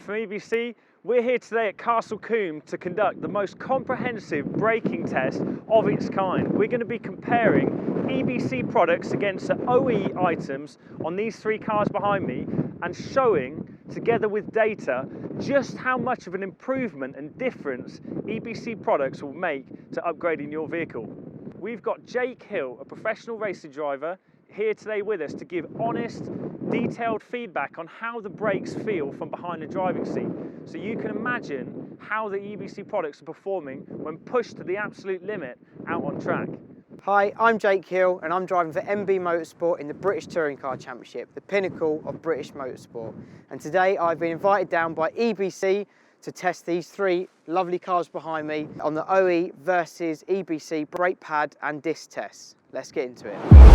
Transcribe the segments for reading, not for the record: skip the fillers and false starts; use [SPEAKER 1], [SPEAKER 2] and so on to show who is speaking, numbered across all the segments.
[SPEAKER 1] from EBC. We're here today at Castle Combe to conduct the most comprehensive braking test of its kind. We're going to be comparing EBC products against the OE items on these three cars behind me and showing, together with data, just how much of an improvement and difference EBC products will make to upgrading your vehicle. We've got Jake Hill, a professional racing driver, here today with us to give honest, detailed feedback on how the brakes feel from behind the driving seat, so you can imagine how the EBC products are performing when pushed to the absolute limit out on track.
[SPEAKER 2] Hi, I'm Jake Hill and I'm driving for MB Motorsport in the British Touring Car Championship, the pinnacle of British motorsport. And today I've been invited down by EBC to test these three lovely cars behind me on the OE versus EBC brake pad and disc tests. Let's get into it.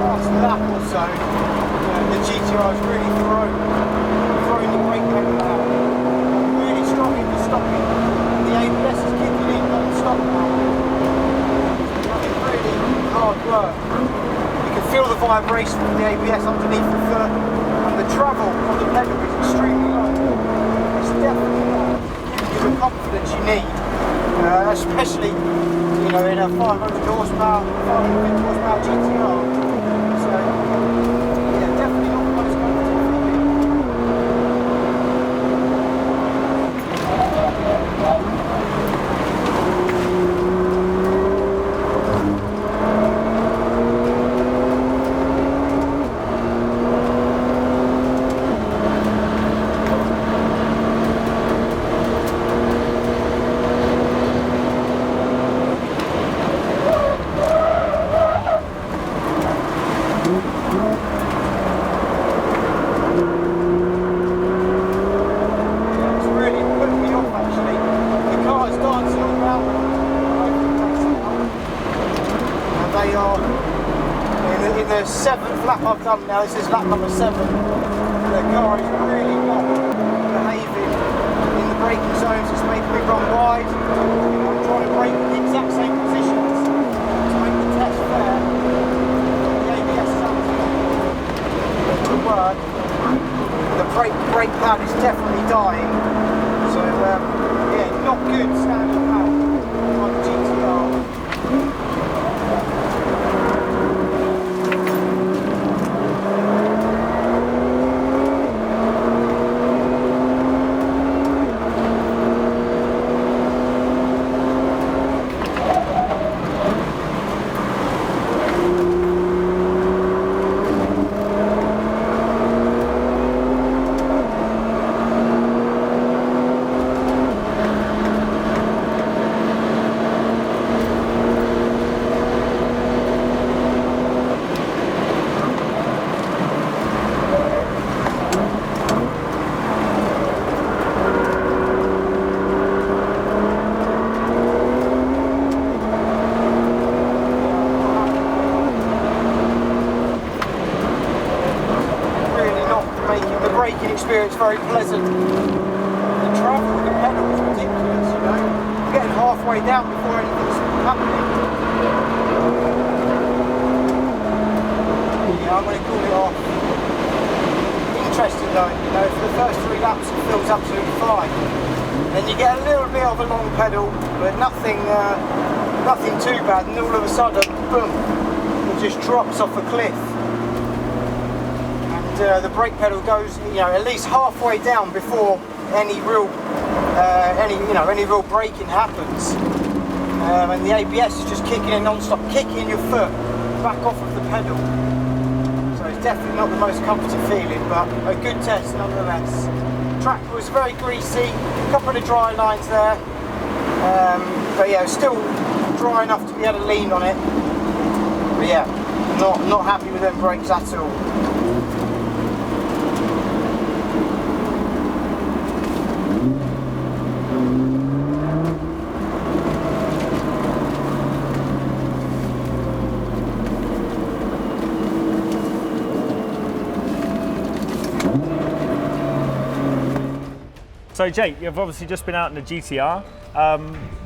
[SPEAKER 2] last lap or so, the GTR has really thrown the brake pedal out. I'm really struggling to stop it. The ABS is kicking in non-stop now. It's really hard work. You can feel the vibration from the ABS underneath the foot, and the travel on the pedal is extremely low. It's definitely not giving you the confidence you need, especially in a 500 horsepower, 550 horsepower GTR. So, yeah, definitely not the most comfortable feeling. In the 7th lap I've done now, this is lap number 7, the car is really not behaving in the braking zones. It's making me run wide. I'm trying to brake in the exact same positions to make the test fair. The ABS is absolutely to work. The brake pad is definitely dying. So yeah, not good standard power on the GTR. Braking experience very pleasant. The travel with the pedal is ridiculous, I'm getting halfway down before anything's happening. Yeah, I'm going to call it off. Interesting though, for the first 3 laps it feels absolutely fine. Then you get a little bit of a long pedal, but nothing too bad, and all of a sudden, boom, it just drops off a cliff. The brake pedal goes, at least halfway down before any real braking happens, and the ABS is just kicking in non-stop, kicking your foot back off of the pedal. So it's definitely not the most comfortable feeling, but a good test nonetheless. Track was very greasy, a couple of dry lines there, but yeah, still dry enough to be able to lean on it. But yeah, not happy with them brakes at all.
[SPEAKER 1] So Jake, you've obviously just been out in the GTR.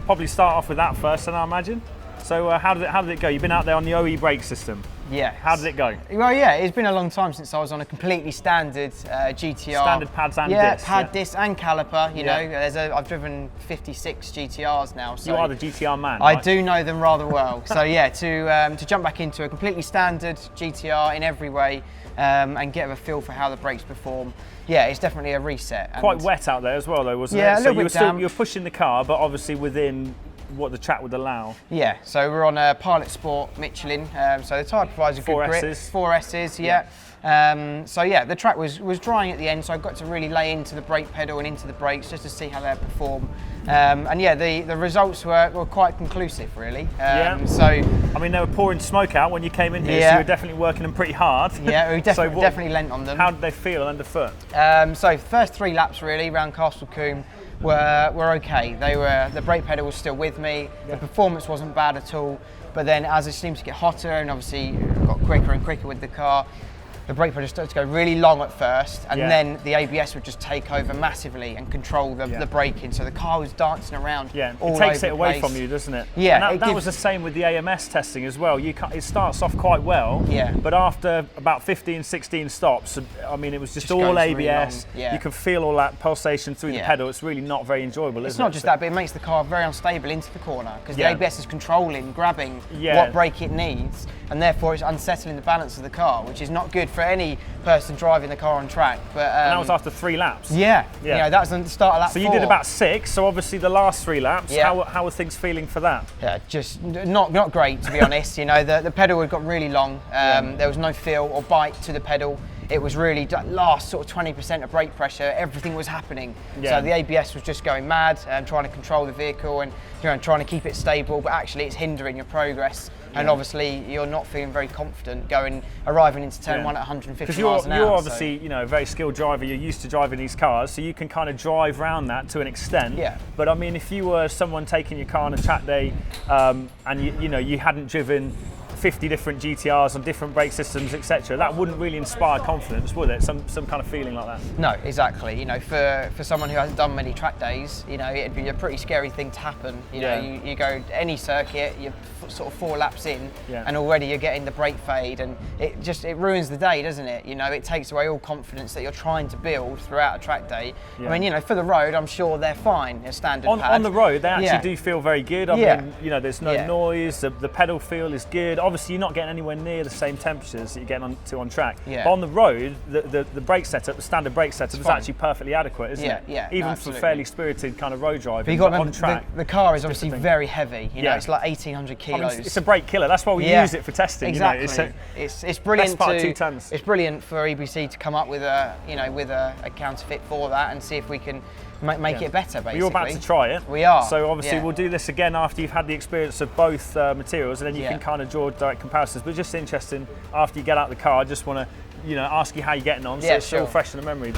[SPEAKER 1] Probably start off with that first, then I imagine. So how did it go? You've been out there on the OE brake system. Yeah. How did it go?
[SPEAKER 2] Well, yeah, it's been a long time since I was on a completely standard GTR.
[SPEAKER 1] Standard pads and discs.
[SPEAKER 2] Pad, disc and caliper. You know, I've driven 56 GTRs now. So
[SPEAKER 1] you are the GTR man.
[SPEAKER 2] I
[SPEAKER 1] right?
[SPEAKER 2] do know them rather well. So yeah, to jump back into a completely standard GTR in every way and get a feel for how the brakes perform. Yeah, it's definitely a reset. And
[SPEAKER 1] quite wet out there as well, though, wasn't it?
[SPEAKER 2] Yeah, a little bit damp.
[SPEAKER 1] You were pushing the car, but obviously within what the track would allow. Yeah,
[SPEAKER 2] so we're on a Pilot Sport Michelin, so the tyre provides a good grip. 4S's, yeah. So yeah, the track was drying at the end, so I got to really lay into the brake pedal and into the brakes just to see how they perform. And yeah, the results were quite conclusive, really.
[SPEAKER 1] So, I mean, they were pouring smoke out when you came in here, so you were definitely working them pretty hard.
[SPEAKER 2] Yeah, we definitely lent on them.
[SPEAKER 1] How did they feel underfoot?
[SPEAKER 2] So first 3 laps really around Castle Combe were okay. The brake pedal was still with me. The performance wasn't bad at all. But then as it seemed to get hotter and obviously got quicker and quicker with the car, the brake pedal started to go really long at first, and then the ABS would just take over massively and control the braking. So the car was dancing around.
[SPEAKER 1] Yeah,
[SPEAKER 2] all
[SPEAKER 1] it takes
[SPEAKER 2] over
[SPEAKER 1] it away from you, doesn't it?
[SPEAKER 2] Yeah,
[SPEAKER 1] and that was the same with the AMS testing as well. It starts off quite well, but after about 15, 16 stops, I mean, it was just all ABS. Really you can feel all that pulsation through the pedal. It's really not very enjoyable, is it?
[SPEAKER 2] It's not just that, but it makes the car very unstable into the corner because the ABS is controlling, grabbing what brake it needs, and therefore it's unsettling the balance of the car, which is not good for any person driving the car on track. But
[SPEAKER 1] and that was after 3 laps.
[SPEAKER 2] Yeah. You know, that's the start of lap 4.
[SPEAKER 1] So you did about 6. So obviously the last 3 laps. How were things feeling for that?
[SPEAKER 2] Yeah, just not great, to be honest. You know, the pedal had got really long. There was no feel or bite to the pedal. It was really last sort of 20% of brake pressure. Everything was happening. So the ABS was just going mad and trying to control the vehicle and trying to keep it stable. But actually, it's hindering your progress. And obviously, you're not feeling very confident arriving into turn 1 at 150 miles an hour.
[SPEAKER 1] You're obviously, a very skilled driver. You're used to driving these cars, so you can kind of drive around that to an extent.
[SPEAKER 2] Yeah.
[SPEAKER 1] But I mean, if you were someone taking your car on a track day, and you hadn't driven 50 different GTRs on different brake systems, etc., that wouldn't really inspire confidence, would it? Some kind of feeling like that.
[SPEAKER 2] No, exactly. You know, for someone who hasn't done many track days, it'd be a pretty scary thing to happen. You know, you go any circuit, you're sort of 4 laps in, and already you're getting the brake fade, and it ruins the day, doesn't it? You know, it takes away all confidence that you're trying to build throughout a track day. I mean, for the road, I'm sure they're fine. A standard pad.
[SPEAKER 1] On the road, they actually do feel very good. I mean, there's no noise. The pedal feel is good. Obviously, you're not getting anywhere near the same temperatures that you're getting on track. But on the road, the brake setup, the standard brake setup, is actually perfectly adequate, isn't it?
[SPEAKER 2] Yeah,
[SPEAKER 1] even for fairly spirited kind of road driving.
[SPEAKER 2] But
[SPEAKER 1] on track,
[SPEAKER 2] the car is obviously very heavy. You know, it's like 1,800 kilos.
[SPEAKER 1] I mean, it's a brake killer. That's why we use it for testing.
[SPEAKER 2] Exactly. It's brilliant.
[SPEAKER 1] Best part of 2 tons.
[SPEAKER 2] It's brilliant for EBC to come up with a counterfeit for that and see if we can make it better, basically.
[SPEAKER 1] You're about to try it.
[SPEAKER 2] We are.
[SPEAKER 1] So obviously we'll do this again after you've had the experience of both materials, and then you can kind of draw direct comparisons. But just interesting, after you get out of the car, I just want to ask you how you're getting on, so it's all fresh in the memory.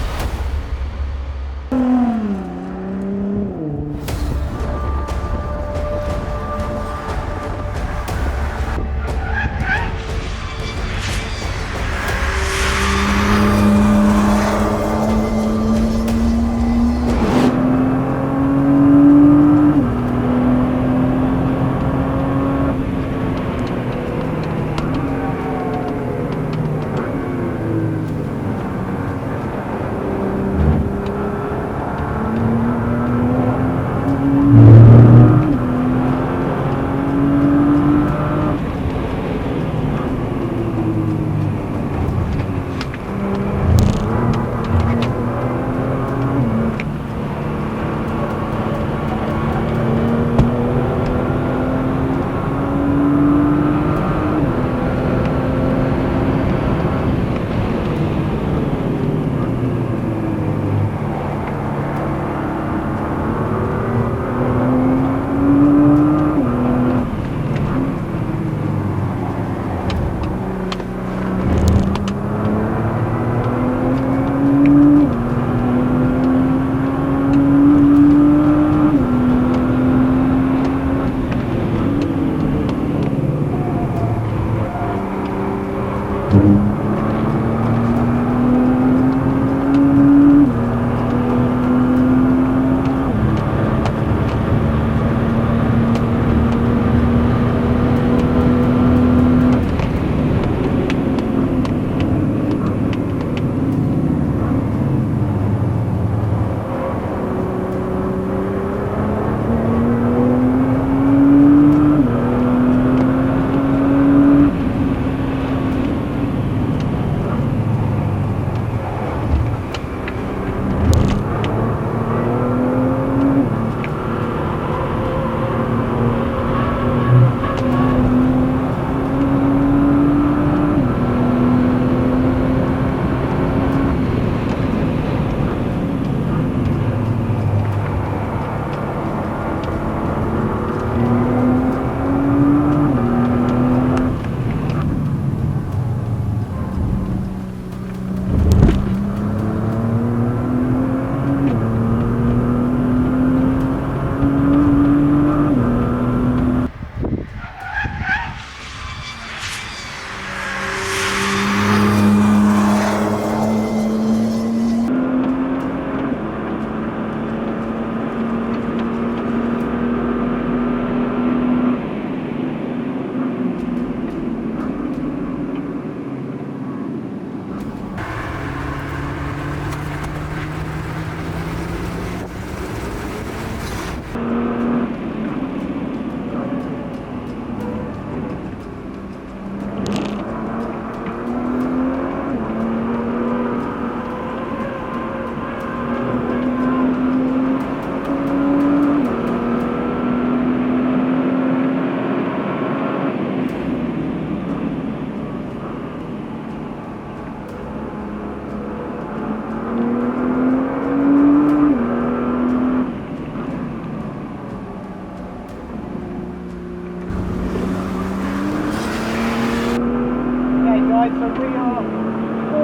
[SPEAKER 2] guys, so we are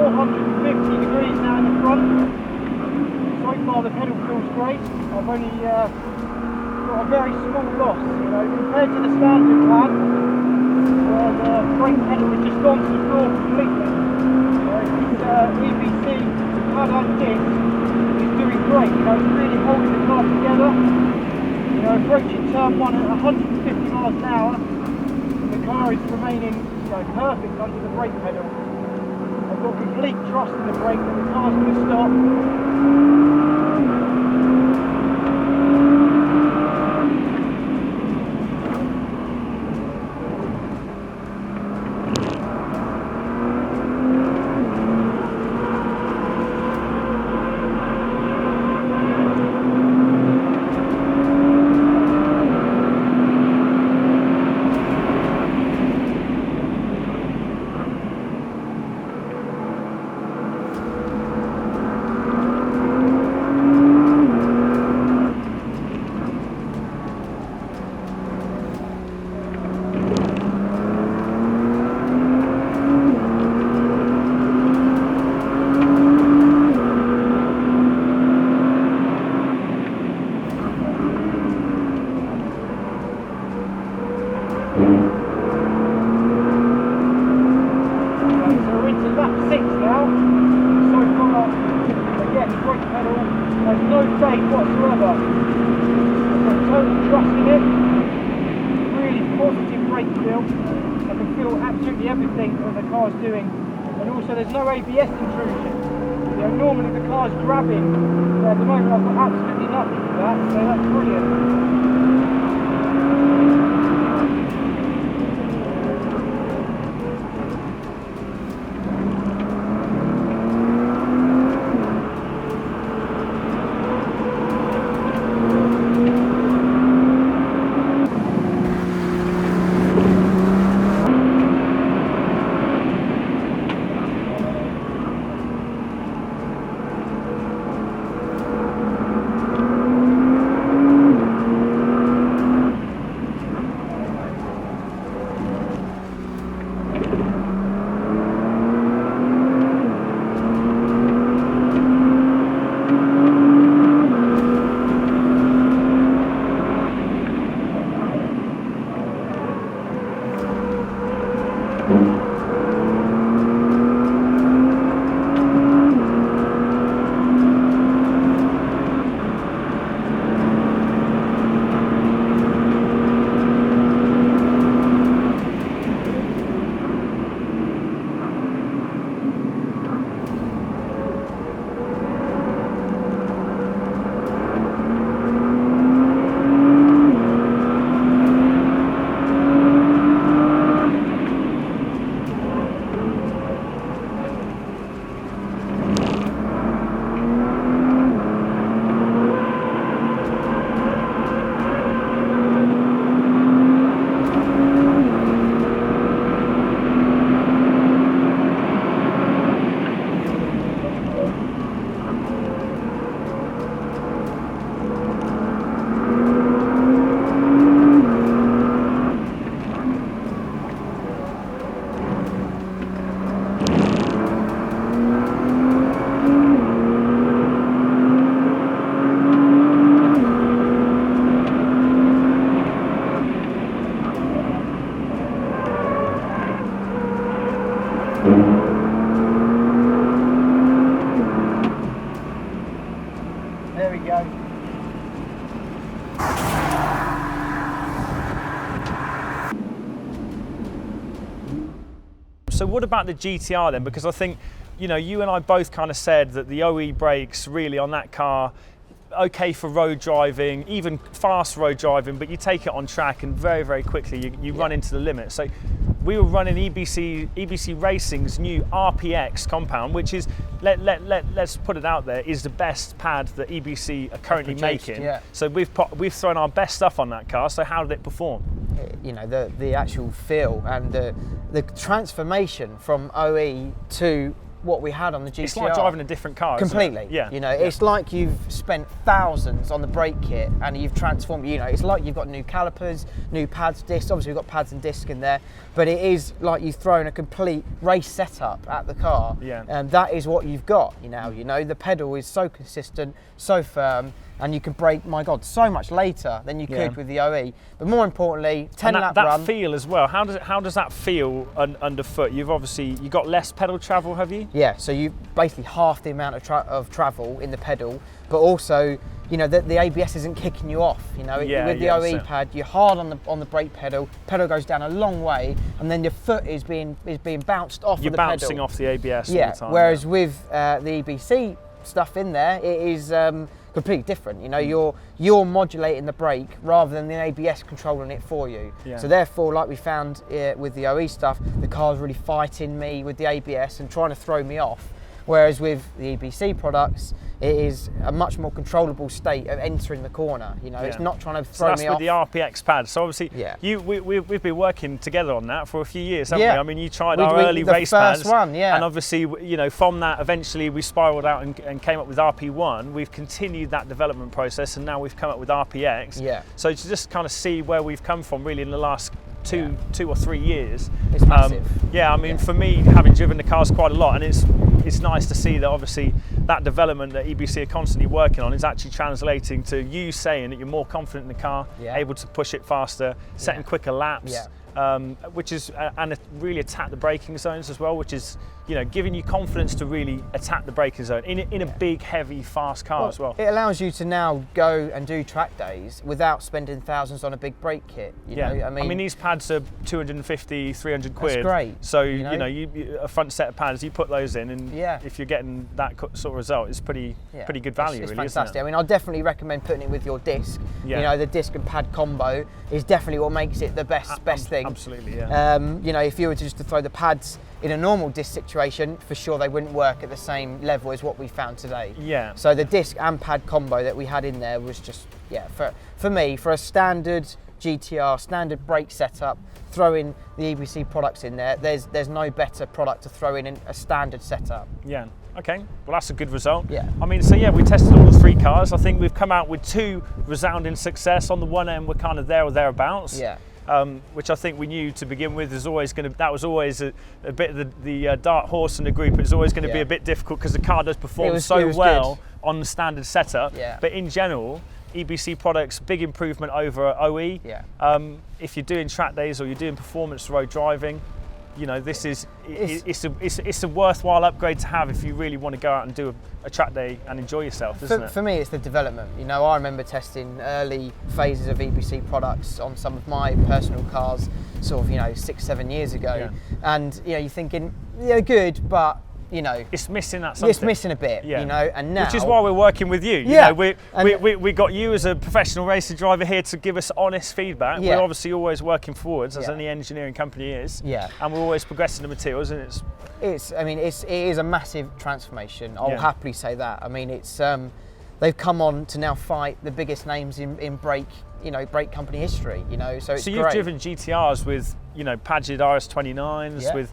[SPEAKER 2] 450 degrees now in the front. So far the pedal feels great. I've only got a very small loss, you know, compared to the standard pad, where the brake pedal has just gone to the floor completely. This EBC pad on this is doing great, you know, it's really holding the car together. You know, approaching turn 1 at 150 miles an hour, the car is remaining, you know, perfect under the brake pedal. I've got complete trust in the brake that the car's going to stop. Whatsoever. I've got total trust in it, really positive brake feel. I can feel absolutely everything that the car's doing, and also there's no ABS intrusion. You know, normally the car's grabbing, but at the moment I've got absolutely nothing for that, so that's brilliant. There we go.
[SPEAKER 1] So what about the GTR then? Because I think, you know, you and I both kind of said that the OE brakes really on that car, okay for road driving, even fast road driving, but you take it on track and very, very quickly you run into the limit. So we were running EBC Racing's new RPX compound, which is, let's put it out there, is the best pad that EBC are currently making.
[SPEAKER 2] Yeah.
[SPEAKER 1] So we've thrown our best stuff on that car. So how did it perform?
[SPEAKER 2] You know, the actual feel and the transformation from OE to what we had on the GTR.
[SPEAKER 1] It's like driving a different car,
[SPEAKER 2] completely.
[SPEAKER 1] Isn't it? Yeah.
[SPEAKER 2] You know, it's like you've spent thousands on the brake kit and you've transformed, you know, it's like you've got new calipers, new pads, discs. Obviously we've got pads and discs in there, but it is like you've thrown a complete race setup at the car.
[SPEAKER 1] Yeah.
[SPEAKER 2] And that is what you've got, you know, the pedal is so consistent, so firm, and you can brake, my God, so much later than you could with the OE. But more importantly, 10-lap run.
[SPEAKER 1] That feel as well. How does that feel underfoot? You got less pedal travel, have you?
[SPEAKER 2] Yeah. So you basically half the amount of travel in the pedal, but also, you know, the ABS isn't kicking you off. You know, with the OE pad, you're hard on the brake pedal. Pedal goes down a long way, and then your foot is being bounced off.
[SPEAKER 1] You're
[SPEAKER 2] of the
[SPEAKER 1] bouncing
[SPEAKER 2] pedal.
[SPEAKER 1] Off the ABS all the time.
[SPEAKER 2] Whereas with the EBC stuff in there, it is completely different. You know, you're modulating the brake rather than the ABS controlling it for you.
[SPEAKER 1] Yeah.
[SPEAKER 2] So therefore, like we found with the OE stuff, the car's really fighting me with the ABS and trying to throw me off. Whereas with the EBC products, it is a much more controllable state of entering the corner. You know, it's not trying to throw me off.
[SPEAKER 1] So that's with the RPX pad. So obviously, we've been working together on that for a few years, haven't we? I mean, you tried our early race pads, and obviously, you know, from that, eventually we spiraled out and came up with RP1. We've continued that development process, and now we've come up with RPX.
[SPEAKER 2] Yeah.
[SPEAKER 1] So to just kind of see where we've come from, really, in the last two or 3 years,
[SPEAKER 2] it's massive.
[SPEAKER 1] I mean, for me, having driven the cars quite a lot, and it's nice to see that obviously that development that EBC are constantly working on is actually translating to you saying that you're more confident in the car, able to push it faster, setting quicker laps, which is and really attack the braking zones as well, which is, you know, giving you confidence to really attack the braking zone in a big, heavy, fast car as well.
[SPEAKER 2] It allows you to now go and do track days without spending thousands on a big brake kit. You know?
[SPEAKER 1] I mean, these pads are 250, 300 quid.
[SPEAKER 2] That's great.
[SPEAKER 1] So, you know, a front set of pads, you put those in, and if you're getting that sort of result, it's pretty good value,
[SPEAKER 2] it's
[SPEAKER 1] really,
[SPEAKER 2] fantastic.
[SPEAKER 1] isn't it?
[SPEAKER 2] I mean, I'll definitely recommend putting it with your disc. You know, the disc and pad combo is definitely what makes it the best thing.
[SPEAKER 1] Absolutely, yeah.
[SPEAKER 2] You know, if you were to just to throw the pads in a normal disc situation, for sure they wouldn't work at the same level as what we found today.
[SPEAKER 1] Yeah.
[SPEAKER 2] So the disc and pad combo that we had in there was just, for me, for a standard GTR, standard brake setup, throwing the EBC products in there, there's no better product to throw in a standard setup.
[SPEAKER 1] Yeah. Okay, well that's a good result.
[SPEAKER 2] Yeah.
[SPEAKER 1] I mean, so we tested all 3 cars. I think we've come out with 2 resounding success. On the one end, we're kind of there or thereabouts.
[SPEAKER 2] Yeah.
[SPEAKER 1] Which I think we knew to begin with is always going to. That was always a bit of the dark horse in the group. It's always going to be a bit difficult because the car does perform so well on the standard setup.
[SPEAKER 2] Yeah.
[SPEAKER 1] But in general, EBC products, big improvement over OE.
[SPEAKER 2] Yeah.
[SPEAKER 1] If you're doing track days or you're doing performance road driving, you know, this is it's a worthwhile upgrade to have if you really want to go out and do a track day and enjoy yourself, isn't it?
[SPEAKER 2] For me, it's the development. You know, I remember testing early phases of EBC products on some of my personal cars, sort of, you know, 6-7 years ago, and you know, you're thinking they're good, but you know,
[SPEAKER 1] it's missing that something.
[SPEAKER 2] It's missing a bit, you know, and now,
[SPEAKER 1] which is why we're working with you. You know, we got you as a professional racing driver here to give us honest feedback. We're obviously always working forwards, as any engineering company is. And we're always progressing the materials, and
[SPEAKER 2] it is a massive transformation. I'll happily say that. I mean, it's they've come on to now fight the biggest names in brake company history. You know, so it's
[SPEAKER 1] you've driven GTRs with, you know, Padgett RS29s with.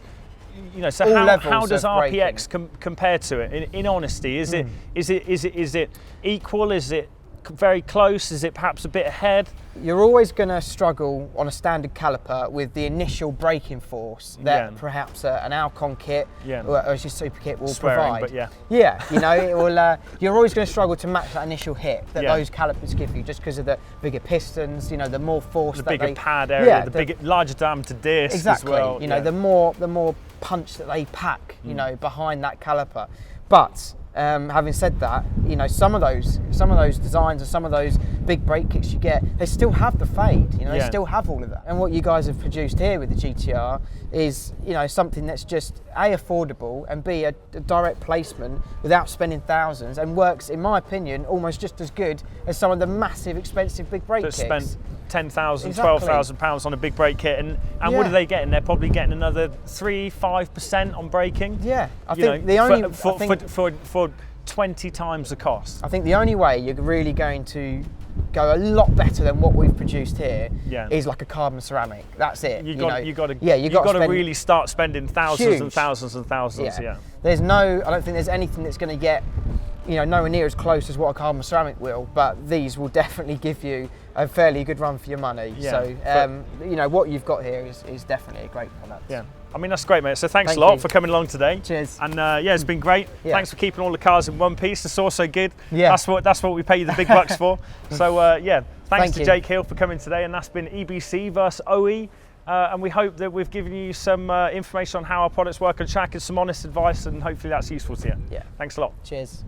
[SPEAKER 1] You know, so how does RPX compare to it? In honesty, is it equal? Is it very close? Is it perhaps a bit ahead?
[SPEAKER 2] You're always going to struggle on a standard caliper with the initial braking force that perhaps an Alcon kit or as your super kit will provide.
[SPEAKER 1] But
[SPEAKER 2] you know, it will. You're always going to struggle to match that initial hit that those calipers give you, just because of the bigger pistons. You know, the more force,
[SPEAKER 1] the bigger pad area, the larger diameter disc.
[SPEAKER 2] Exactly.
[SPEAKER 1] As well.
[SPEAKER 2] You know, the more punch that they pack, you know, behind that caliper. But having said that, you know, some of those designs and some of those big brake kits you get, they still have the fade. You know, they still have all of that. And what you guys have produced here with the GTR is, you know, something that's just A, affordable, and B, a direct placement without spending thousands, and works, in my opinion, almost just as good as some of the massive, expensive big brake kits.
[SPEAKER 1] Spent £10,000, £12,000 on a big brake kit, and what are they getting? They're probably getting another 3-5% on braking.
[SPEAKER 2] Yeah, I think the only
[SPEAKER 1] for 20 times the cost.
[SPEAKER 2] I think the only way you're really going to go a lot better than what we've produced here is like a carbon ceramic. That's it. You got to
[SPEAKER 1] really start spending thousands and thousands and thousands.
[SPEAKER 2] I don't think there's anything that's going to get you know, nowhere near as close as what a carbon ceramic will, but these will definitely give you a fairly good run for your money.
[SPEAKER 1] Yeah,
[SPEAKER 2] so, you know, what you've got here is definitely a great product.
[SPEAKER 1] Yeah, I mean, that's great, mate. So thanks
[SPEAKER 2] Thank
[SPEAKER 1] a lot
[SPEAKER 2] you.
[SPEAKER 1] for coming along today.
[SPEAKER 2] Cheers.
[SPEAKER 1] And yeah, it's been great.
[SPEAKER 2] Yeah.
[SPEAKER 1] Thanks for keeping all the cars in one piece. It's also good.
[SPEAKER 2] Yeah.
[SPEAKER 1] That's what we pay you the big bucks for. So yeah, thanks
[SPEAKER 2] Thank
[SPEAKER 1] to
[SPEAKER 2] you.
[SPEAKER 1] Jake Hill for coming today, and that's been EBC versus OE. And we hope that we've given you some information on how our products work on track and some honest advice, and hopefully that's useful to you.
[SPEAKER 2] Yeah.
[SPEAKER 1] Thanks a lot.
[SPEAKER 2] Cheers.